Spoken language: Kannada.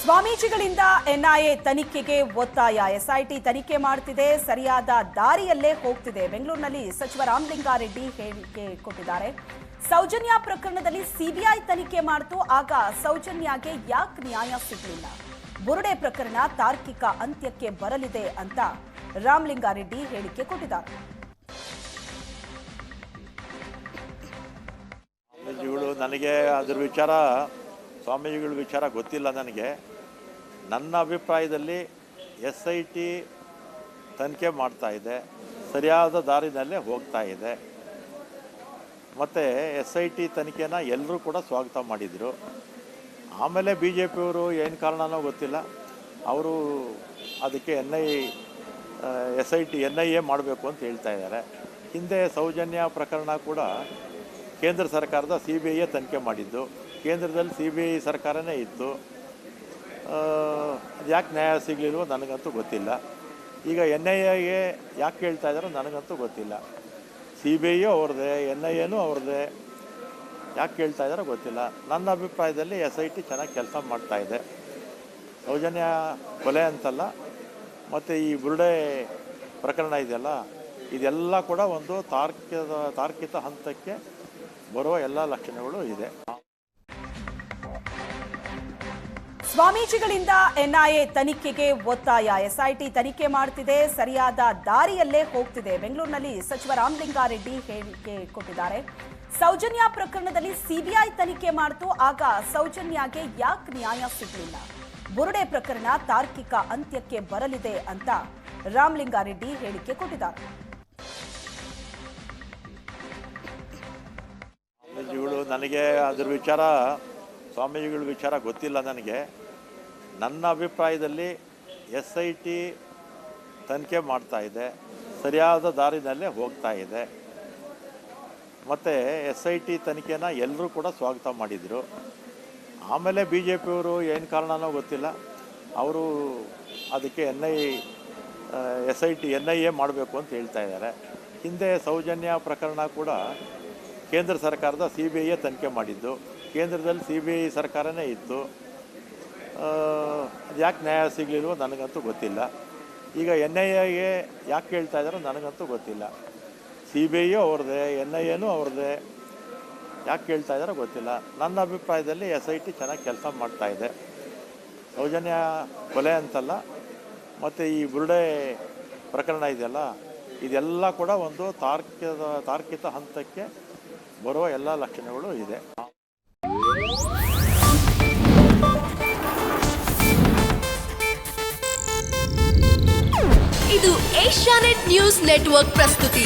ಸ್ವಾಮೀಜಿಗಳಿಂದ ಎನ್ಐಎ ತನಿಖೆಗೆ ಒತ್ತಾಯ. ಎಸ್ಐಟಿ ತನಿಖೆ ಮಾಡುತ್ತಿದೆ, ಸರಿಯಾದ ದಾರಿಯಲ್ಲೇ ಹೋಗ್ತಿದೆ. ಬೆಂಗಳೂರಿನಲ್ಲಿ ಸಚಿವ ರಾಮಲಿಂಗಾರೆಡ್ಡಿ ಹೇಳಿಕೆ ಕೊಟ್ಟಿದ್ದಾರೆ. ಸೌಜನ್ಯ ಪ್ರಕರಣದಲ್ಲಿ ಸಿಬಿಐ ತನಿಖೆ ಮಾಡಿತು, ಆಗ ಸೌಜನ್ಯಗೆ ಯಾಕೆ ನ್ಯಾಯ ಸಿಗಲಿಲ್ಲ? ಬುರುಡೆ ಪ್ರಕರಣ ತಾರ್ಕಿಕ ಅಂತ್ಯಕ್ಕೆ ಬರಲಿದೆ ಅಂತ ರಾಮಲಿಂಗಾರೆಡ್ಡಿ ಹೇಳಿಕೆ ಕೊಟ್ಟಿದ್ದಾರೆ. ನನಗೆ ಅದ್ರ ವಿಚಾರ ಸ್ವಾಮೀಜಿಗಳ ವಿಚಾರ ಗೊತ್ತಿಲ್ಲ. ನನ್ನ ಅಭಿಪ್ರಾಯದಲ್ಲಿ SIT ತನಿಖೆ ಮಾಡ್ತಾ ಇದೆ, ಸರಿಯಾದ ದಾರಿನಲ್ಲೇ ಹೋಗ್ತಾ ಇದೆ. ಮತ್ತು SIT ತನಿಖೆನ ಎಲ್ಲರೂ ಕೂಡ ಸ್ವಾಗತ ಮಾಡಿದರು. ಆಮೇಲೆ BJPಯವರು ಏನು ಕಾರಣನೋ ಗೊತ್ತಿಲ್ಲ, ಅವರು ಅದಕ್ಕೆ NIA ಮಾಡಬೇಕು ಅಂತ ಹೇಳ್ತಾ ಇದ್ದಾರೆ. ಹಿಂದೆ ಸೌಜನ್ಯ ಪ್ರಕರಣ ಕೂಡ ಕೇಂದ್ರ ಸರ್ಕಾರದ CBI ತನಿಖೆ ಮಾಡಿದ್ದು, ಕೇಂದ್ರದಲ್ಲಿ CBI ಸರ್ಕಾರನೇ ಇತ್ತು. ಯಾಕೆ ನ್ಯಾಯ ಸಿಗಲಿಲ್ವೋ ನನಗಂತೂ ಗೊತ್ತಿಲ್ಲ. ಈಗ NIAಗೆ ಯಾಕೆ ಹೇಳ್ತಾ ಇದ್ದಾರೋ ನನಗಂತೂ ಗೊತ್ತಿಲ್ಲ. CBIಯೂ ಅವ್ರದ್ದೇ, NIAನೂ ಅವ್ರದ್ದೇ, ಯಾಕೆ ಹೇಳ್ತಾ ಇದ್ದಾರೋ ಗೊತ್ತಿಲ್ಲ. ನನ್ನ ಅಭಿಪ್ರಾಯದಲ್ಲಿ SIT ಚೆನ್ನಾಗಿ ಕೆಲಸ ಮಾಡ್ತಾಯಿದೆ. ಸೌಜನ್ಯ ಕೊಲೆ ಅಂತಲ್ಲ, ಮತ್ತು ಈ ಬುರುಡೆ ಪ್ರಕರಣ ಇದೆಯಲ್ಲ, ಇದೆಲ್ಲ ಕೂಡ ಒಂದು ತಾರ್ಕಿಕ ಹಂತಕ್ಕೆ ಬರುವ ಎಲ್ಲ ಲಕ್ಷಣಗಳು ಇದೆ. ಸ್ವಾಮೀಜಿಗಳಿಂದ NIA ತನಿಖೆಗೆ ಒತ್ತಾಯ. SIT ತನಿಖೆ ಮಾಡುತ್ತಿದೆ, ಸರಿಯಾದ ದಾರಿಯಲ್ಲೇ ಹೋಗ್ತಿದೆ. ಬೆಂಗಳೂರಿನಲ್ಲಿ ಸಚಿವ ರಾಮಲಿಂಗಾರೆಡ್ಡಿ ಹೇಳಿಕೆ ಕೊಟ್ಟಿದ್ದಾರೆ. ಸೌಜನ್ಯ ಪ್ರಕರಣದಲ್ಲಿ ಸಿಬಿಐ ತನಿಖೆ ಮಾಡಿತು, ಆಗ ಸೌಜನ್ಯಗೆ ಯಾಕೆ ನ್ಯಾಯ ಸಿಗಲಿಲ್ಲ? ಬುರುಡೆ ಪ್ರಕರಣ ತಾರ್ಕಿಕ ಅಂತ್ಯಕ್ಕೆ ಬರಲಿದೆ ಅಂತ ರಾಮಲಿಂಗಾರೆಡ್ಡಿ ಹೇಳಿಕೆ ಕೊಟ್ಟಿದ್ದಾರೆ. ನನಗೆ ಅದ್ರ ವಿಚಾರ ಸ್ವಾಮೀಜಿಗಳ ವಿಚಾರ ಗೊತ್ತಿಲ್ಲ. ನನ್ನ ಅಭಿಪ್ರಾಯದಲ್ಲಿ SIT ತನಿಖೆ ಮಾಡ್ತಾ ಇದೆ, ಸರಿಯಾದ ದಾರಿನಲ್ಲೇ ಹೋಗ್ತಾ ಇದೆ. ಮತ್ತು SIT ತನಿಖೆನ ಎಲ್ಲರೂ ಕೂಡ ಸ್ವಾಗತ ಮಾಡಿದರು. ಆಮೇಲೆ BJPಯವರು ಏನು ಕಾರಣನೋ ಗೊತ್ತಿಲ್ಲ, ಅವರು ಅದಕ್ಕೆ NIA ಮಾಡಬೇಕು ಅಂತ ಹೇಳ್ತಾ ಇದ್ದಾರೆ. ಹಿಂದೆ ಸೌಜನ್ಯ ಪ್ರಕರಣ ಕೂಡ ಕೇಂದ್ರ ಸರ್ಕಾರದ CBI ತನಿಖೆ ಮಾಡಿದ್ದು, ಕೇಂದ್ರದಲ್ಲಿ CBI ಸರ್ಕಾರನೇ ಇತ್ತು. ಯಾಕೆ ನ್ಯಾಯ ಸಿಗಲಿಲ್ವೋ ನನಗಂತೂ ಗೊತ್ತಿಲ್ಲ. ಈಗ NIAಗೆ ಯಾಕೆ ಹೇಳ್ತಾ ಇದ್ದಾರೋ ನನಗಂತೂ ಗೊತ್ತಿಲ್ಲ. CBIಯೂ ಅವ್ರದ್ದೇ, NIAನೂ ಅವ್ರದ್ದೇ, ಯಾಕೆ ಹೇಳ್ತಾ ಇದ್ದಾರೋ ಗೊತ್ತಿಲ್ಲ. ನನ್ನ ಅಭಿಪ್ರಾಯದಲ್ಲಿ SIT ಚೆನ್ನಾಗಿ ಕೆಲಸ ಮಾಡ್ತಾಯಿದೆ. ಸೌಜನ್ಯ ಕೊಲೆ ಅಂತಲ್ಲ, ಮತ್ತು ಈ ಬುರುಡೆ ಪ್ರಕರಣ ಇದೆಯಲ್ಲ, ಇದೆಲ್ಲ ಕೂಡ ಒಂದು ತಾರ್ಕಿಕ ಹಂತಕ್ಕೆ ಬರುವ ಎಲ್ಲ ಲಕ್ಷಣಗಳು ಇದೆ. ಇದು ಏಷ್ಯಾನೆಟ್ ನ್ಯೂಸ್ ನೆಟ್ವರ್ಕ್ ಪ್ರಸ್ತುತಿ.